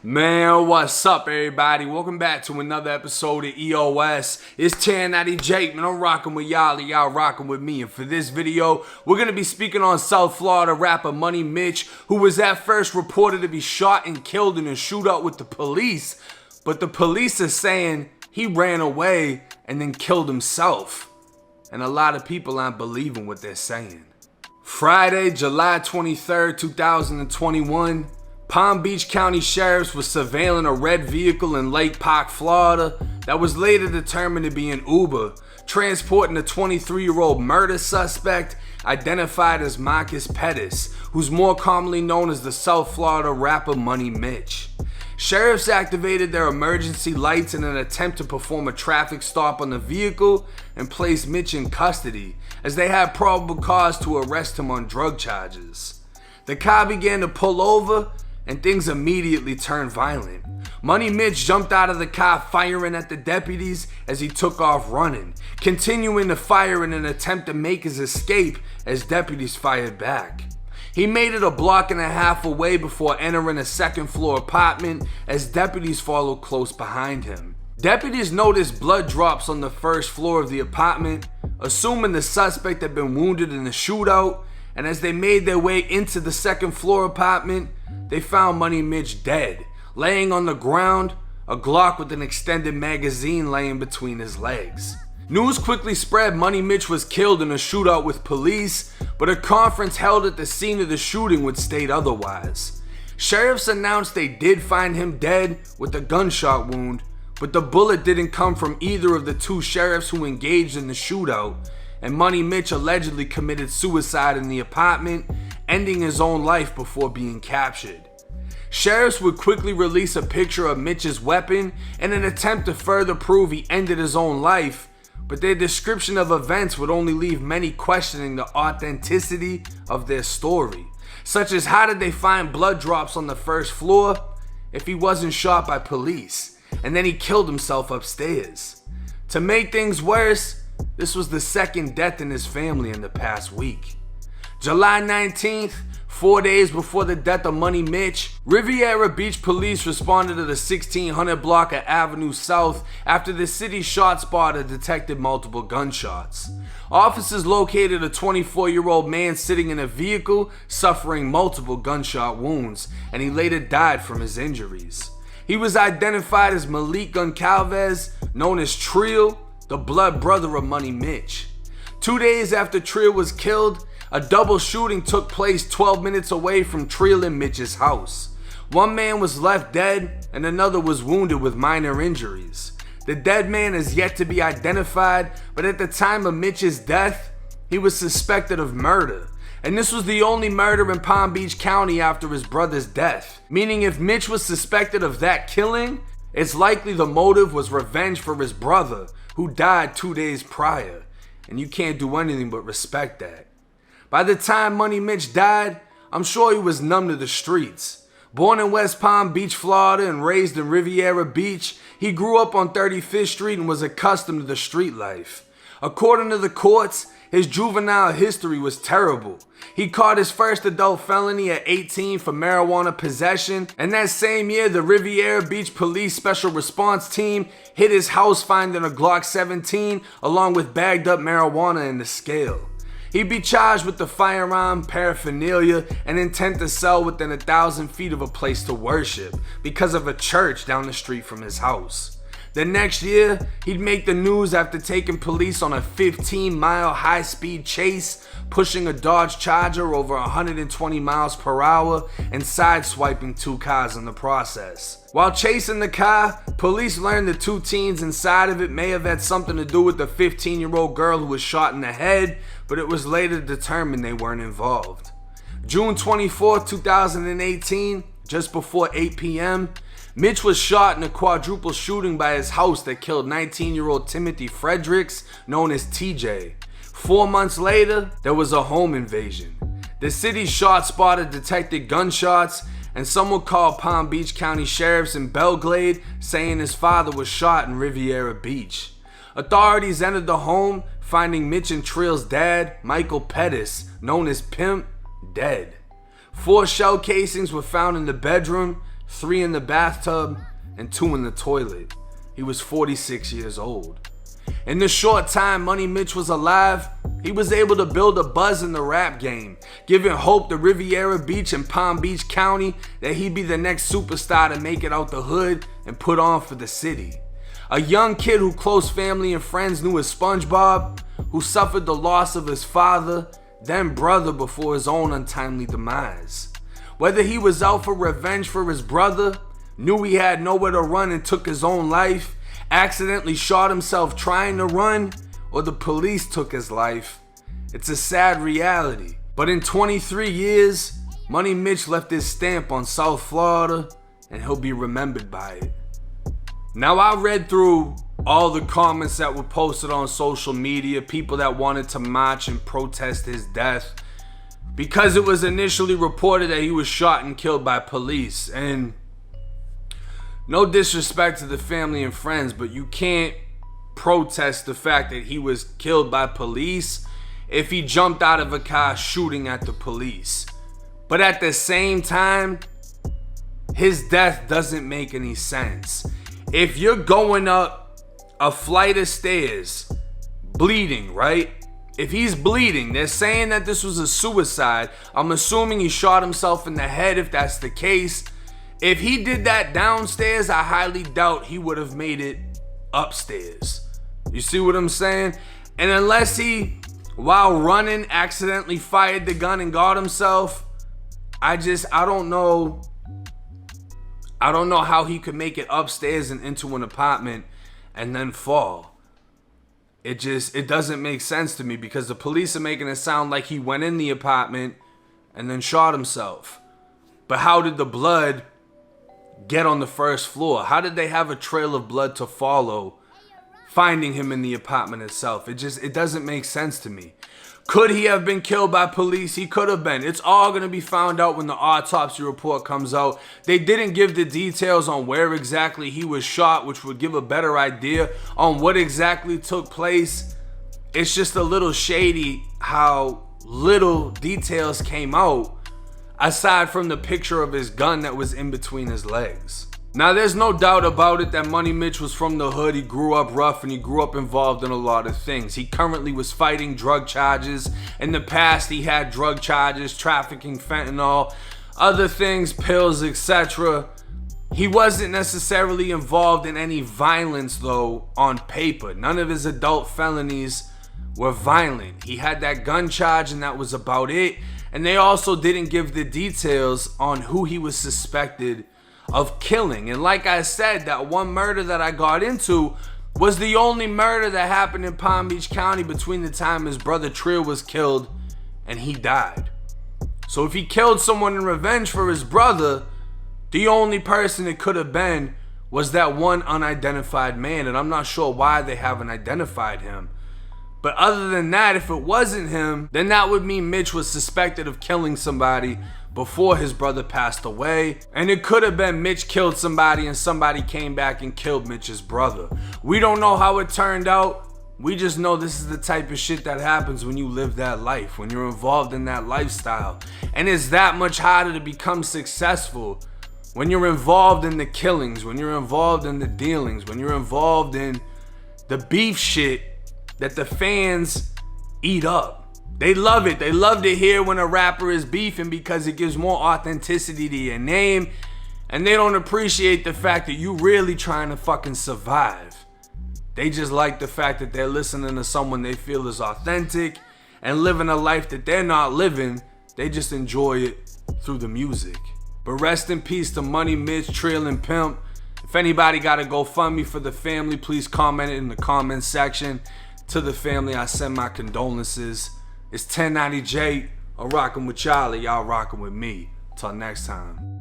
Man, what's up, everybody? Welcome back to another episode of EOS. It's 1090 Jake, man. I'm rocking with y'all, and y'all rocking with me. And for this video, we're going to be speaking on South Florida rapper Money Mitch, who was at first reported to be shot and killed in a shootout with the police. But the police are saying he ran away and then killed himself. And a lot of people aren't believing what they're saying. Friday, July 23rd, 2021, Palm Beach County sheriffs were surveilling a red vehicle in Lake Park, Florida that was later determined to be an Uber, transporting a 23-year-old murder suspect identified as Marcus Pettis, who's more commonly known as the South Florida rapper Money Mitch. Sheriffs activated their emergency lights in an attempt to perform a traffic stop on the vehicle and place Mitch in custody, as they had probable cause to arrest him on drug charges. The car began to pull over, and things immediately turned violent. Money Mitch jumped out of the car firing at the deputies as he took off running, continuing to fire in an attempt to make his escape as deputies fired back. He made it a block and a half away before entering a second-floor apartment as deputies followed close behind him. Deputies noticed blood drops on the first floor of the apartment, assuming the suspect had been wounded in the shootout, and as they made their way into the second-floor apartment, they found Money Mitch dead, laying on the ground, a Glock with an extended magazine laying between his legs. News quickly spread Money Mitch was killed in a shootout with police, but a conference held at the scene of the shooting would state otherwise. Sheriffs announced they did find him dead with a gunshot wound, but the bullet didn't come from either of the two sheriffs who engaged in the shootout, and Money Mitch allegedly committed suicide in the apartment, ending his own life before being captured. Sheriffs would quickly release a picture of Mitch's weapon in an attempt to further prove he ended his own life, but their description of events would only leave many questioning the authenticity of their story, such as how did they find blood drops on the first floor if he wasn't shot by police, and then he killed himself upstairs. To make things worse, this was the second death in his family in the past week. July 19th, 4 days before the death of Money Mitch, Riviera Beach police responded to the 1600 block of Avenue South after the city's shot spotter detected multiple gunshots. Officers located a 24-year-old man sitting in a vehicle suffering multiple gunshot wounds, and he later died from his injuries. He was identified as Malik Goncalves, known as Trill, the blood brother of Money Mitch. 2 days after Trill was killed, a double shooting took place 12 minutes away from Trill and Mitch's house. One man was left dead and another was wounded with minor injuries. The dead man is yet to be identified, but at the time of Mitch's death, he was suspected of murder. And this was the only murder in Palm Beach County after his brother's death. Meaning if Mitch was suspected of that killing, it's likely the motive was revenge for his brother, who died 2 days prior. And you can't do anything but respect that. By the time Money Mitch died, I'm sure he was numb to the streets. Born in West Palm Beach, Florida, and raised in Riviera Beach, he grew up on 35th Street and was accustomed to the street life. According to the courts, his juvenile history was terrible. He caught his first adult felony at 18 for marijuana possession, and that same year, the Riviera Beach Police Special Response Team hit his house finding a Glock 17 along with bagged up marijuana in the scale. He'd be charged with the firearm, paraphernalia, and intent to sell within 1,000 feet of a place to worship because of a church down the street from his house. The next year, he'd make the news after taking police on a 15-mile high-speed chase, pushing a Dodge Charger over 120 miles per hour and sideswiping 2 cars in the process. While chasing the car, police learned the 2 teens inside of it may have had something to do with the 15-year-old girl who was shot in the head, but it was later determined they weren't involved. June 24, 2018, just before 8 p.m., Mitch was shot in a quadruple shooting by his house that killed 19-year-old Timothy Fredericks, known as TJ. 4 months later, there was a home invasion. The city's shot spotter detected gunshots, and someone called Palm Beach County Sheriffs in Belgrade saying his father was shot in Riviera Beach. Authorities entered the home, finding Mitch and Trill's dad, Michael Pettis, known as Pimp, dead. 4 shell casings were found in the bedroom, 3 in the bathtub, and 2 in the toilet. He was 46 years old. In the short time Money Mitch was alive, he was able to build a buzz in the rap game, giving hope to Riviera Beach and Palm Beach County that he'd be the next superstar to make it out the hood and put on for the city. A young kid who close family and friends knew as SpongeBob, who suffered the loss of his father, then brother, before his own untimely demise. Whether he was out for revenge for his brother, knew he had nowhere to run and took his own life, accidentally shot himself trying to run, or the police took his life, it's a sad reality. But in 23 years, Money Mitch left his stamp on South Florida, and he'll be remembered by it. Now, I read through all the comments that were posted on social media, people that wanted to march and protest his death, because it was initially reported that he was shot and killed by police. And no disrespect to the family and friends, but you can't protest the fact that he was killed by police if he jumped out of a car shooting at the police. But at the same time, his death doesn't make any sense. If you're going up a flight of stairs bleeding, right? If he's bleeding, they're saying that this was a suicide. I'm assuming he shot himself in the head if that's the case. If he did that downstairs, I highly doubt he would have made it upstairs. You see what I'm saying? And unless he, while running, accidentally fired the gun and got himself, I don't know how he could make it upstairs and into an apartment and then fall. It doesn't make sense to me, because the police are making it sound like he went in the apartment and then shot himself. But how did the blood get on the first floor? How did they have a trail of blood to follow, finding him in the apartment itself? It doesn't make sense to me. Could he have been killed by police? He could have been. It's all going to be found out when the autopsy report comes out. They didn't give the details on where exactly he was shot, which would give a better idea on what exactly took place. It's just a little shady how little details came out, aside from the picture of his gun that was in between his legs. Now, there's no doubt about it that Money Mitch was from the hood. He grew up rough and he grew up involved in a lot of things. He currently was fighting drug charges. In the past, he had drug charges, trafficking fentanyl, other things, pills, etc. He wasn't necessarily involved in any violence, though, on paper. None of his adult felonies were violent. He had that gun charge and that was about it. And they also didn't give the details on who he was suspected of killing. And like I said, that one murder that I got into was the only murder that happened in Palm Beach County between the time his brother Trill was killed and he died. So if he killed someone in revenge for his brother, the only person it could have been was that one unidentified man. And I'm not sure why they haven't identified him. But other than that, if it wasn't him, then that would mean Mitch was suspected of killing somebody before his brother passed away. And it could have been Mitch killed somebody and somebody came back and killed Mitch's brother. We don't know how it turned out. We just know this is the type of shit that happens when you live that life, when you're involved in that lifestyle. And it's that much harder to become successful when you're involved in the killings, when you're involved in the dealings, when you're involved in the beef shit that the fans eat up. They love it. They love to hear when a rapper is beefing because it gives more authenticity to your name. And they don't appreciate the fact that you really trying to fucking survive. They just like the fact that they're listening to someone they feel is authentic and living a life that they're not living. They just enjoy it through the music. But rest in peace to Money Mitch, Trill, and Pimp. If anybody got a GoFundMe for the family, please comment it in the comment section. To the family, I send my condolences. It's 1090J. I'm rocking with y'all. Y'all rocking with me. Till next time.